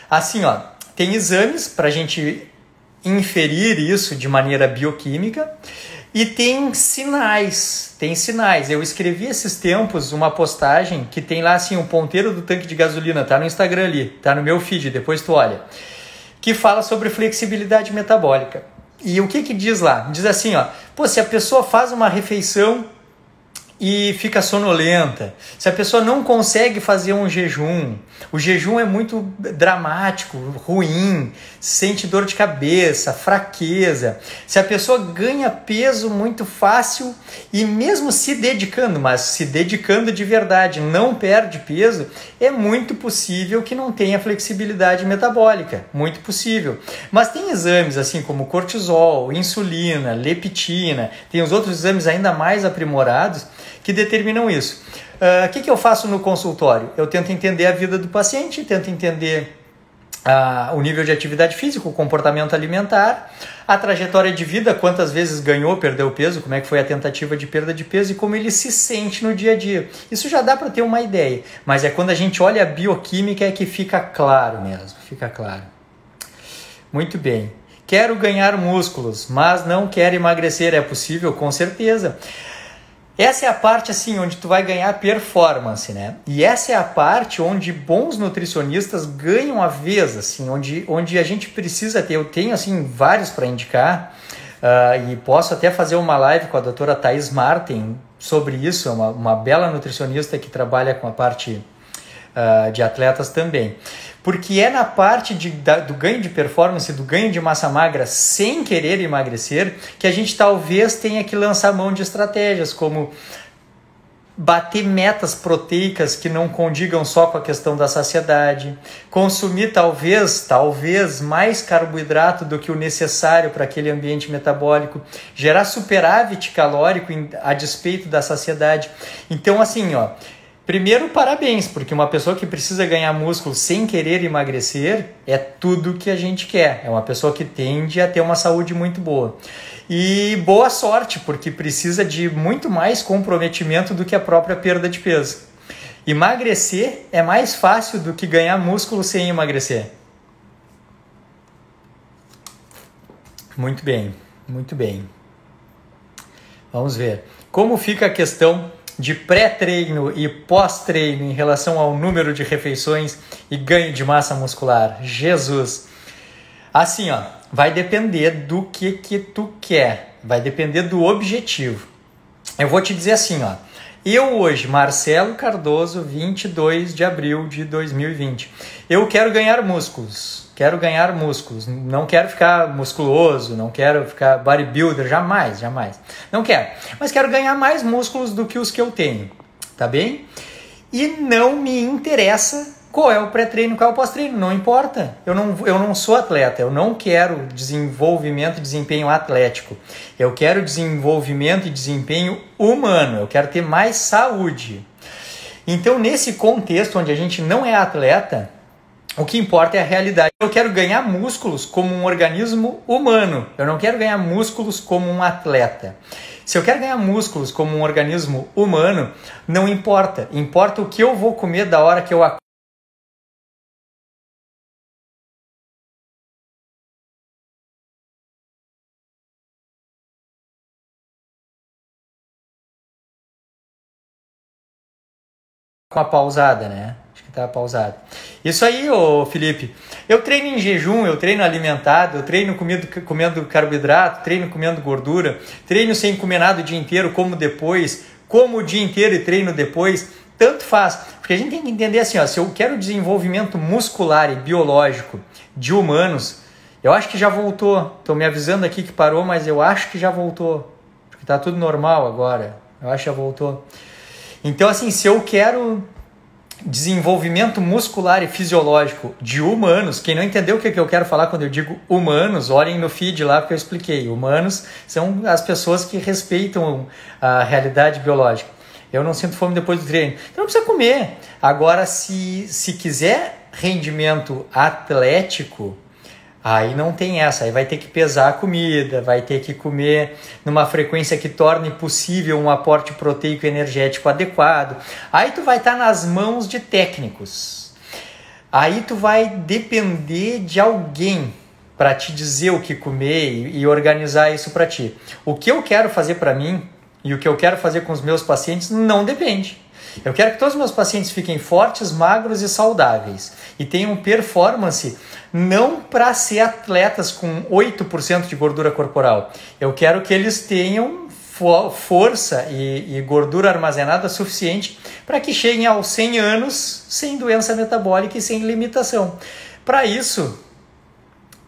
Assim, ó, tem exames para a gente inferir isso de maneira bioquímica e tem sinais. Eu escrevi esses tempos uma postagem que tem lá assim um ponteiro do tanque de gasolina, tá no Instagram ali, tá no meu feed, depois tu olha, que fala sobre flexibilidade metabólica. E o que diz lá? Diz assim, ó, se a pessoa faz uma refeição e fica sonolenta, se a pessoa não consegue fazer um jejum, o jejum é muito dramático, ruim, sente dor de cabeça, fraqueza, se a pessoa ganha peso muito fácil e mesmo se dedicando, mas se dedicando de verdade, não perde peso, é muito possível que não tenha flexibilidade metabólica, muito possível. Mas tem exames assim como cortisol, insulina, leptina, tem os outros exames ainda mais aprimorados, que determinam isso. O que eu faço no consultório? Eu tento entender a vida do paciente, tento entender o nível de atividade física, o comportamento alimentar, a trajetória de vida, quantas vezes ganhou, perdeu peso, como é que foi a tentativa de perda de peso e como ele se sente no dia a dia. Isso já dá para ter uma ideia, mas é quando a gente olha a bioquímica é que fica claro mesmo, fica claro. Muito bem. Quero ganhar músculos, mas não quero emagrecer. É possível? Com certeza. Essa é a parte assim onde tu vai ganhar performance, né? E essa é a parte onde bons nutricionistas ganham a vez, assim, onde a gente precisa ter. Eu tenho assim vários para indicar e posso até fazer uma live com a doutora Thais Martin sobre isso. É uma bela nutricionista que trabalha com a parte de atletas também. Porque é na parte do ganho de performance, do ganho de massa magra sem querer emagrecer, que a gente talvez tenha que lançar mão de estratégias, como bater metas proteicas que não condigam só com a questão da saciedade, consumir talvez mais carboidrato do que o necessário para aquele ambiente metabólico, gerar superávit calórico a despeito da saciedade. Então assim, primeiro, parabéns, porque uma pessoa que precisa ganhar músculo sem querer emagrecer é tudo que a gente quer. É uma pessoa que tende a ter uma saúde muito boa. E boa sorte, porque precisa de muito mais comprometimento do que a própria perda de peso. Emagrecer é mais fácil do que ganhar músculo sem emagrecer. Muito bem, muito bem. Vamos ver. Como fica a questão de pré-treino e pós-treino em relação ao número de refeições e ganho de massa muscular? Jesus! Assim, vai depender do que tu quer, vai depender do objetivo. Eu vou te dizer assim, eu hoje, Marcelo Cardoso, 22 de abril de 2020, eu quero ganhar músculos, não quero ficar musculoso, não quero ficar bodybuilder, jamais, não quero, mas quero ganhar mais músculos do que os que eu tenho, tá bem? E não me interessa qual é o pré-treino, qual é o pós-treino, não importa, eu não sou atleta, eu não quero desenvolvimento e desempenho atlético, eu quero desenvolvimento e desempenho humano, eu quero ter mais saúde. Então, nesse contexto onde a gente não é atleta, o que importa é a realidade. Eu quero ganhar músculos como um organismo humano. Eu não quero ganhar músculos como um atleta. Se eu quero ganhar músculos como um organismo humano, não importa. Importa o que eu vou comer da hora que eu acordo. Com a pausada, né? Tá pausado. Isso aí, Felipe, eu treino em jejum, eu treino alimentado, eu treino comendo carboidrato, treino comendo gordura, treino sem comer nada o dia inteiro, como depois, como o dia inteiro e treino depois, tanto faz. Porque a gente tem que entender assim, se eu quero desenvolvimento muscular e biológico de humanos, eu acho que já voltou. Estão me avisando aqui que parou, mas eu acho que já voltou. Porque tá tudo normal agora. Eu acho que já voltou. Então, assim, se eu quero desenvolvimento muscular e fisiológico de humanos, quem não entendeu o que eu quero falar quando eu digo humanos, olhem no feed lá porque eu expliquei. Humanos são as pessoas que respeitam a realidade biológica. Eu não sinto fome depois do treino. Então não precisa comer. Agora, se quiser rendimento atlético, aí não tem essa, aí vai ter que pesar a comida, vai ter que comer numa frequência que torne possível um aporte proteico e energético adequado. Aí tu vai estar nas mãos de técnicos. Aí tu vai depender de alguém para te dizer o que comer e organizar isso para ti. O que eu quero fazer para mim e o que eu quero fazer com os meus pacientes não depende. Eu quero que todos os meus pacientes fiquem fortes, magros e saudáveis e tenham performance não para ser atletas com 8% de gordura corporal. Eu quero que eles tenham força e gordura armazenada suficiente para que cheguem aos 100 anos sem doença metabólica e sem limitação. Para isso,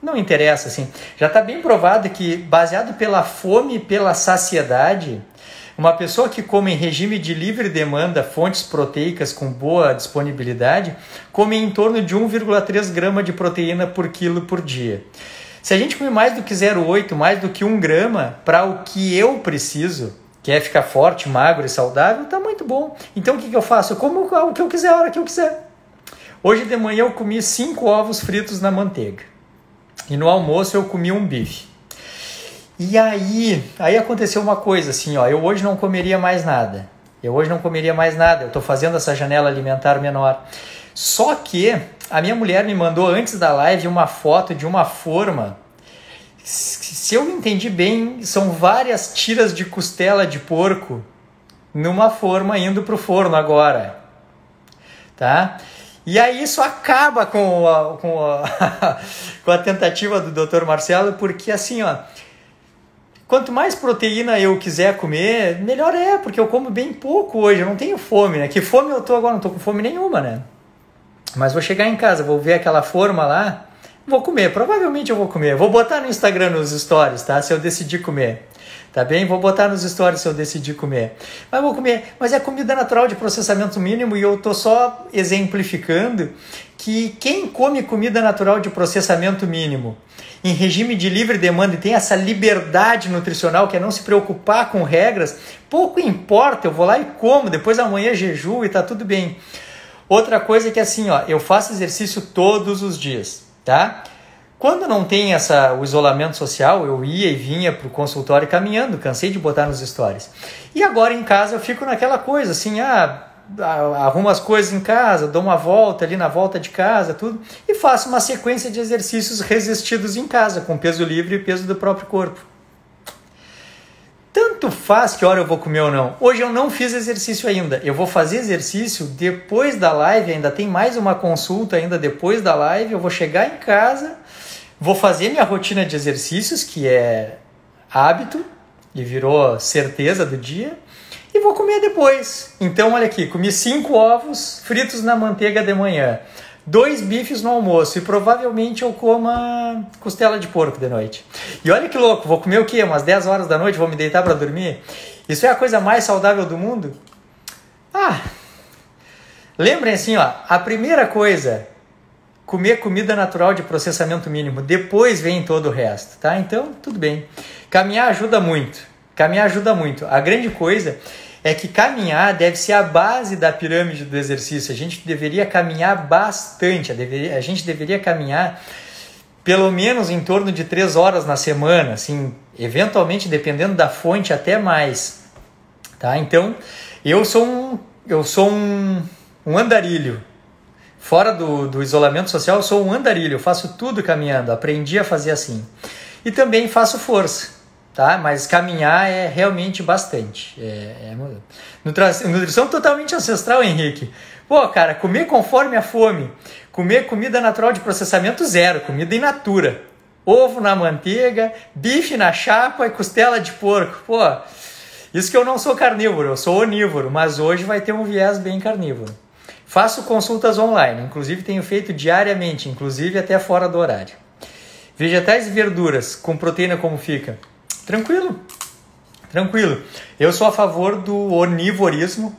não interessa, assim. Já está bem provado que, baseado pela fome e pela saciedade, uma pessoa que come em regime de livre demanda fontes proteicas com boa disponibilidade, come em torno de 1,3 grama de proteína por quilo por dia. Se a gente come mais do que 0,8, mais do que 1 grama, para o que eu preciso, quer ficar forte, magro e saudável, tá muito bom. Então o que eu faço? Eu como o que eu quiser, a hora que eu quiser. Hoje de manhã eu comi 5 ovos fritos na manteiga. E no almoço eu comi um bife. E aí aconteceu uma coisa assim, ó, eu hoje não comeria mais nada. Eu estou fazendo essa janela alimentar menor. Só que a minha mulher me mandou antes da live uma foto de uma forma. Se eu entendi bem, são várias tiras de costela de porco numa forma indo para o forno agora. Tá? E aí isso acaba com a tentativa do Dr. Marcelo, porque assim, ó, quanto mais proteína eu quiser comer, melhor é, porque eu como bem pouco hoje, eu não tenho fome, né? Que fome eu tô agora? Não tô com fome nenhuma, né? Mas vou chegar em casa, vou ver aquela forma lá, vou comer, provavelmente eu vou comer. Vou botar no Instagram nos stories, tá? Se eu decidir comer. Tá bem? Vou botar nos stories se eu decidir comer. Mas vou comer. Mas é comida natural de processamento mínimo e eu tô só exemplificando que quem come comida natural de processamento mínimo em regime de livre demanda e tem essa liberdade nutricional que é não se preocupar com regras, pouco importa, eu vou lá e como, depois amanhã jejuo e tá tudo bem. Outra coisa é que assim, ó, eu faço exercício todos os dias, tá? Quando não tem o isolamento social, eu ia e vinha para o consultório caminhando, cansei de botar nos stories. E agora em casa eu fico naquela coisa, assim, arrumo as coisas em casa, dou uma volta ali na volta de casa, tudo, e faço uma sequência de exercícios resistidos em casa, com peso livre e peso do próprio corpo. Tanto faz que hora eu vou comer ou não. Hoje eu não fiz exercício ainda. Eu vou fazer exercício depois da live, ainda tem mais uma consulta ainda depois da live, eu vou chegar em casa, vou fazer minha rotina de exercícios, que é hábito e virou certeza do dia, e vou comer depois. Então, olha aqui, comi 5 ovos fritos na manteiga de manhã, 2 bifes no almoço e provavelmente eu coma costela de porco de noite. E olha que louco, vou comer o quê? Umas 10 horas da noite, vou me deitar para dormir? Isso é a coisa mais saudável do mundo? Lembrem assim, ó, a primeira coisa, comer comida natural de processamento mínimo, depois vem todo o resto, tá? Então, tudo bem. Caminhar ajuda muito. A grande coisa é que caminhar deve ser a base da pirâmide do exercício. A gente deveria caminhar bastante, a gente deveria caminhar pelo menos em torno de 3 horas na semana, assim, eventualmente, dependendo da fonte, até mais, tá? Então, eu sou um andarilho. Fora do isolamento social, eu sou um andarilho, eu faço tudo caminhando, aprendi a fazer assim. E também faço força, tá? Mas caminhar é realmente bastante. Nutrição totalmente ancestral, Henrique. Pô, cara, comer conforme a fome, comer comida natural de processamento zero, comida in natura. Ovo na manteiga, bife na chapa e costela de porco. Pô, isso que eu não sou carnívoro, eu sou onívoro, mas hoje vai ter um viés bem carnívoro. Faço consultas online, inclusive tenho feito diariamente, inclusive até fora do horário. Vegetais e verduras com proteína como fica? Tranquilo. Eu sou a favor do onivorismo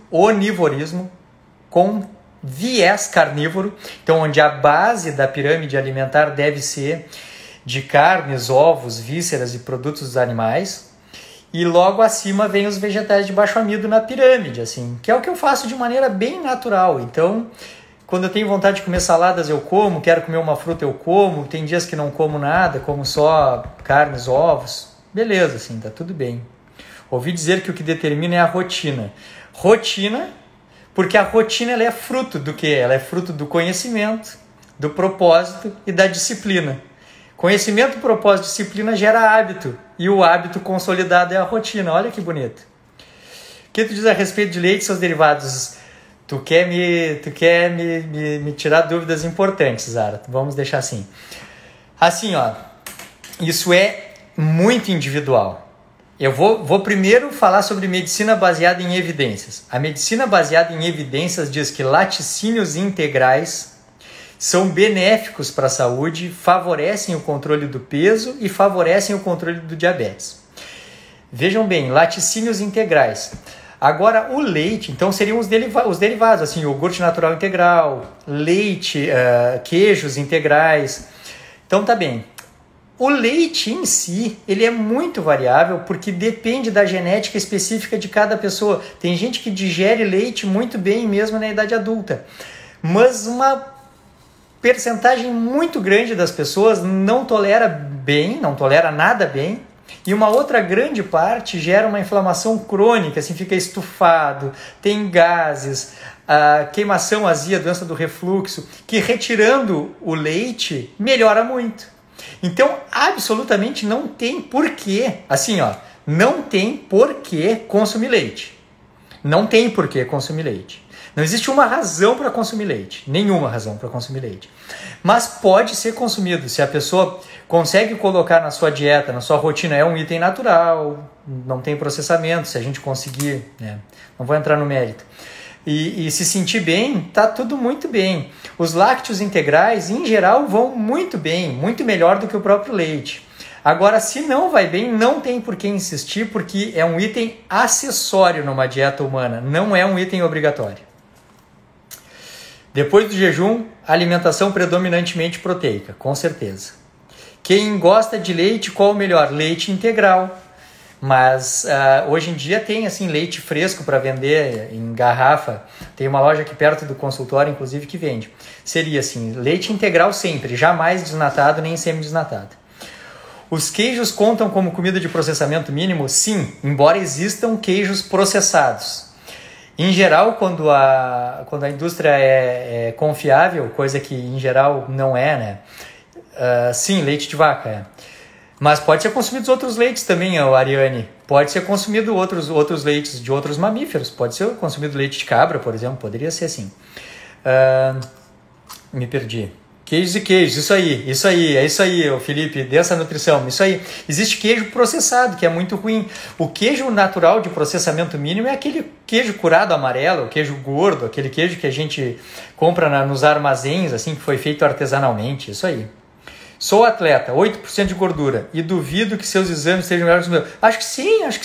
com viés carnívoro, então onde a base da pirâmide alimentar deve ser de carnes, ovos, vísceras e produtos dos animais. E logo acima vem os vegetais de baixo amido na pirâmide, assim, que é o que eu faço de maneira bem natural. Então, quando eu tenho vontade de comer saladas, eu como, quero comer uma fruta, eu como. Tem dias que não como nada, como só carnes, ovos. Beleza, assim, tá tudo bem. Ouvi dizer que o que determina é a rotina. Rotina, porque a rotina ela é fruto do quê? Ela é fruto do conhecimento, do propósito e da disciplina. Conhecimento, propósito e disciplina gera hábito. E o hábito consolidado é a rotina. Olha que bonito. O que tu diz a respeito de leite e seus derivados? Tu quer me tirar dúvidas importantes, Zara. Vamos deixar assim. Assim, ó. Isso é muito individual. Eu vou primeiro falar sobre medicina baseada em evidências. A medicina baseada em evidências diz que laticínios integrais são benéficos para a saúde, favorecem o controle do peso e favorecem o controle do diabetes. Vejam bem, laticínios integrais. Agora, o leite, então, seriam os derivados, assim, iogurte natural integral, leite, queijos integrais. Então, tá bem. O leite em si, ele é muito variável porque depende da genética específica de cada pessoa. Tem gente que digere leite muito bem mesmo na idade adulta, mas uma percentagem muito grande das pessoas não tolera bem, não tolera nada bem, e uma outra grande parte gera uma inflamação crônica, assim, fica estufado, tem gases, a queimação, azia, doença do refluxo, que retirando o leite melhora muito. Então, absolutamente não tem porquê, assim, ó, não tem porquê consumir leite. Não tem porquê consumir leite. Não existe uma razão para consumir leite, nenhuma razão para consumir leite. Mas pode ser consumido, se a pessoa consegue colocar na sua dieta, na sua rotina, é um item natural, não tem processamento, se a gente conseguir, né? Não vou entrar no mérito. E se sentir bem, tá tudo muito bem. Os lácteos integrais, em geral, vão muito bem, muito melhor do que o próprio leite. Agora, se não vai bem, não tem por que insistir, porque é um item acessório numa dieta humana, não é um item obrigatório. Depois do jejum, alimentação predominantemente proteica, com certeza. Quem gosta de leite, qual o melhor? Leite integral. Mas hoje em dia tem assim, leite fresco para vender em garrafa. Tem uma loja aqui perto do consultório, inclusive, que vende. Seria assim, leite integral sempre, jamais desnatado nem semi-desnatado. Os queijos contam como comida de processamento mínimo? Sim, embora existam queijos processados. Em geral, quando a indústria é confiável, coisa que em geral não é, né? Sim, leite de vaca é. Mas pode ser consumido outros leites também, Ariane. Pode ser consumido outros leites de outros mamíferos. Pode ser consumido leite de cabra, por exemplo. Poderia ser assim. Me perdi. Queijos e queijos, isso aí, Felipe, dessa nutrição, isso aí. Existe queijo processado, que é muito ruim. O queijo natural de processamento mínimo é aquele queijo curado amarelo, o queijo gordo, aquele queijo que a gente compra nos armazéns, assim, que foi feito artesanalmente, isso aí. Sou atleta, 8% de gordura, e duvido que seus exames estejam melhores que os meus. Acho que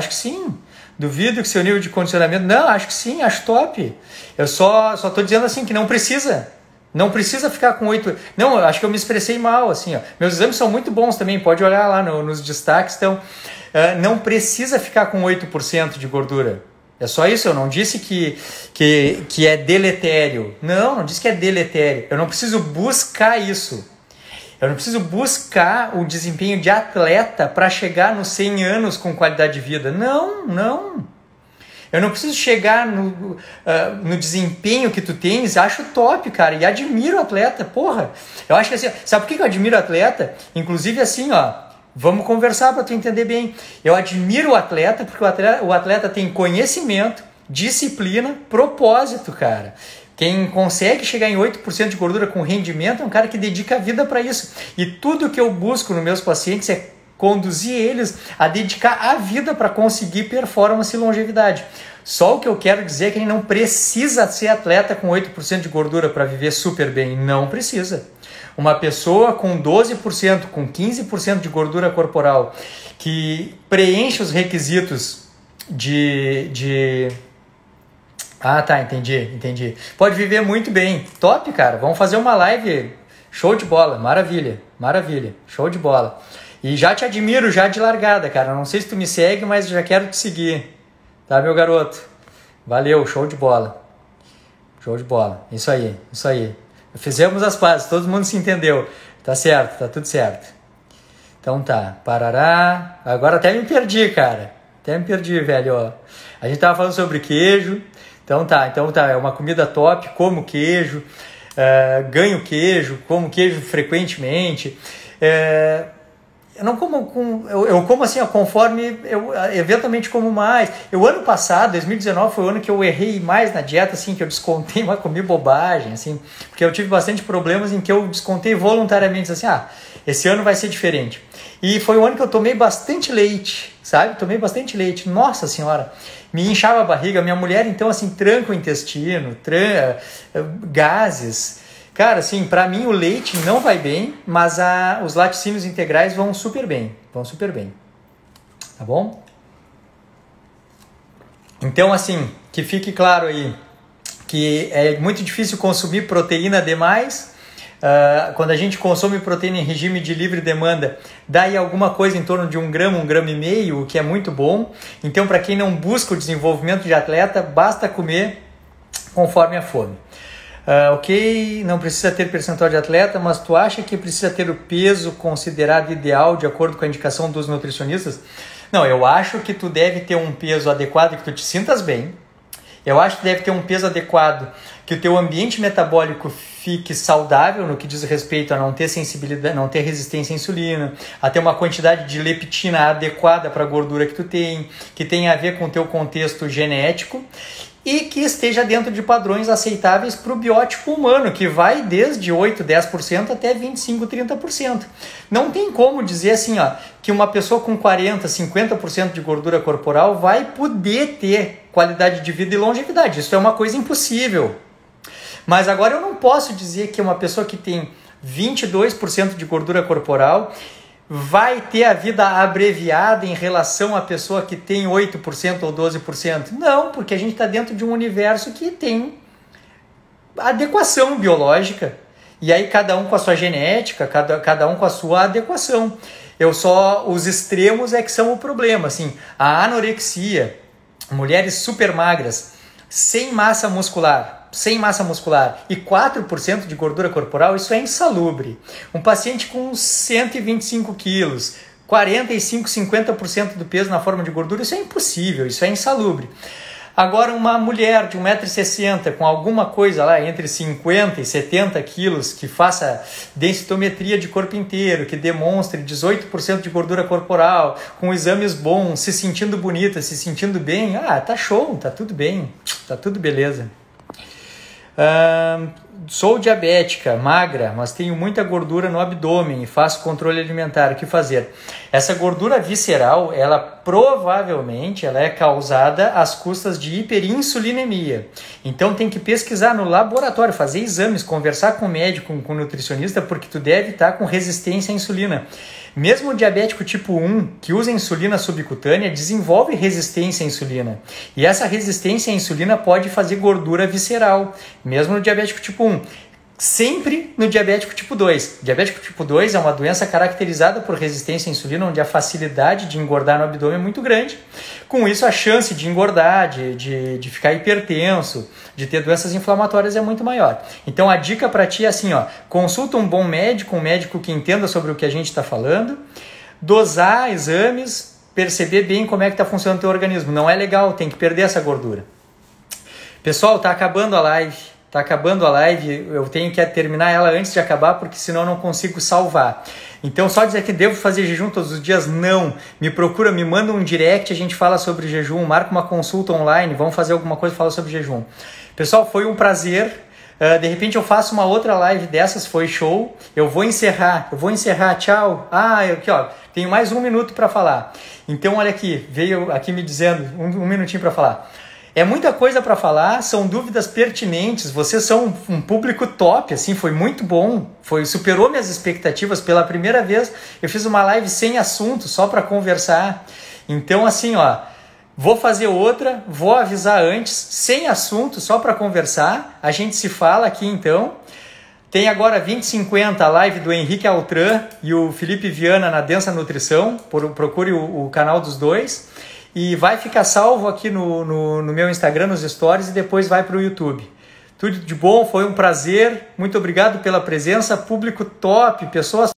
sim. Duvido que seu nível de condicionamento... Não, acho que sim, acho top. Eu só estou dizendo assim que não precisa. Não precisa ficar com 8%. Não, acho que eu me expressei mal, assim, ó. Meus exames são muito bons também, pode olhar lá nos destaques. Então, não precisa ficar com 8% de gordura. É só isso, eu não disse que é deletério. Não disse que é deletério. Eu não preciso buscar isso. Eu não preciso buscar o desempenho de atleta para chegar nos 100 anos com qualidade de vida. Não. Eu não preciso chegar no desempenho que tu tens. Acho top, cara. E admiro o atleta. Porra. Eu acho que assim... Sabe por que eu admiro o atleta? Inclusive assim, ó. Vamos conversar para tu entender bem. Eu admiro o atleta porque o atleta tem conhecimento, disciplina, propósito, cara. Quem consegue chegar em 8% de gordura com rendimento é um cara que dedica a vida para isso. E tudo que eu busco nos meus pacientes é conduzir eles a dedicar a vida para conseguir performance e longevidade. Só o que eu quero dizer é que ele não precisa ser atleta com 8% de gordura para viver super bem. Não precisa. Uma pessoa com 12%, com 15% de gordura corporal, que preenche os requisitos Ah, tá, entendi. Pode viver muito bem. Top, cara. Vamos fazer uma live. Show de bola. Maravilha. Show de bola. E já te admiro, já de largada, cara. Não sei se tu me segue, mas já quero te seguir. Tá, meu garoto? Valeu, show de bola. Isso aí. Fizemos as pazes, todo mundo se entendeu. Tá certo, tá tudo certo. Então tá, parará. Agora até me perdi, cara. Velho. A gente tava falando sobre queijo. Então tá, é uma comida top, como queijo, ganho queijo, como queijo frequentemente. Eu não como eu como assim, ó, conforme eu eventualmente como mais. Ano passado, 2019, foi o ano que eu errei mais na dieta, assim, que eu descontei, mas comi bobagem, assim, porque eu tive bastante problemas em que eu descontei voluntariamente, assim, esse ano vai ser diferente. E foi o ano que eu tomei bastante leite, sabe? Nossa senhora, me inchava a barriga, minha mulher, então, assim, tranca o intestino, gases. Cara, assim, pra mim o leite não vai bem, mas os laticínios integrais vão super bem. Tá bom? Então, assim, que fique claro aí que é muito difícil consumir proteína demais, quando a gente consome proteína em regime de livre demanda, dá aí alguma coisa em torno de 1 grama, 1,5 gramas, o que é muito bom. Então, para quem não busca o desenvolvimento de atleta, basta comer conforme a fome. Ok, não precisa ter percentual de atleta, mas tu acha que precisa ter o peso considerado ideal de acordo com a indicação dos nutricionistas? Não, eu acho que tu deve ter um peso adequado que tu te sintas bem. Eu acho que deve ter um peso adequado, que o teu ambiente metabólico fique saudável no que diz respeito a não ter sensibilidade, não ter resistência à insulina, a ter uma quantidade de leptina adequada para a gordura que tu tem, que tenha a ver com o teu contexto genético e que esteja dentro de padrões aceitáveis para o biótipo humano, que vai desde 8%, 10% até 25%, 30%. Não tem como dizer assim, que uma pessoa com 40%, 50% de gordura corporal vai poder ter qualidade de vida e longevidade. Isso é uma coisa impossível. Mas agora eu não posso dizer que uma pessoa que tem 22% de gordura corporal vai ter a vida abreviada em relação à pessoa que tem 8% ou 12%. Não, porque a gente está dentro de um universo que tem adequação biológica. E aí cada um com a sua genética, cada um com a sua adequação. Os extremos é que são o problema. Assim, a anorexia, mulheres super magras, sem massa muscular e 4% de gordura corporal, isso é insalubre. Um paciente com 125 quilos, 45, 50% do peso na forma de gordura, isso é impossível, isso é insalubre. Agora, uma mulher de 1,60 m com alguma coisa lá entre 50 e 70 quilos, que faça densitometria de corpo inteiro, que demonstre 18% de gordura corporal, com exames bons, se sentindo bonita, se sentindo bem, tá show, tá tudo bem, tá tudo beleza. Sou diabética, magra, mas tenho muita gordura no abdômen e faço controle alimentar. O que fazer? Essa gordura visceral, ela provavelmente é causada às custas de hiperinsulinemia. Então tem que pesquisar no laboratório, fazer exames, conversar com o médico, com o nutricionista, porque tu deve estar com resistência à insulina. Mesmo o diabético tipo 1, que usa insulina subcutânea, desenvolve resistência à insulina. E essa resistência à insulina pode fazer gordura visceral, mesmo no diabético tipo 1. Sempre no diabético tipo 2. Diabético tipo 2 é uma doença caracterizada por resistência à insulina, onde a facilidade de engordar no abdômen é muito grande. Com isso, a chance de engordar, de ficar hipertenso, de ter doenças inflamatórias é muito maior. Então, a dica para ti é assim, consulta um bom médico, um médico que entenda sobre o que a gente está falando, dosar exames, perceber bem como é que está funcionando o teu organismo. Não é legal, tem que perder essa gordura. Pessoal, está acabando a live. Está acabando a live, eu tenho que terminar ela antes de acabar, porque senão eu não consigo salvar. Então, só dizer que devo fazer jejum todos os dias? Não. Me procura, me manda um direct, a gente fala sobre jejum, marca uma consulta online, vamos fazer alguma coisa e fala sobre jejum. Pessoal, foi um prazer. De repente eu faço uma outra live dessas, foi show. Eu vou encerrar, tchau. Aqui tenho mais 1 minuto para falar. Então, olha aqui, veio aqui me dizendo, um minutinho para falar. É muita coisa para falar, são dúvidas pertinentes, vocês são um público top, assim, foi muito bom, superou minhas expectativas. Pela primeira vez eu fiz uma live sem assunto, só para conversar. Então, assim, vou fazer outra, vou avisar antes, sem assunto, só para conversar. A gente se fala aqui então. Tem agora 20h50 a live do Henrique Altran e o Felipe Viana na Densa Nutrição, procure o canal dos dois. E vai ficar salvo aqui no meu Instagram, nos stories, e depois vai para o YouTube. Tudo de bom, foi um prazer. Muito obrigado pela presença. Público top, pessoas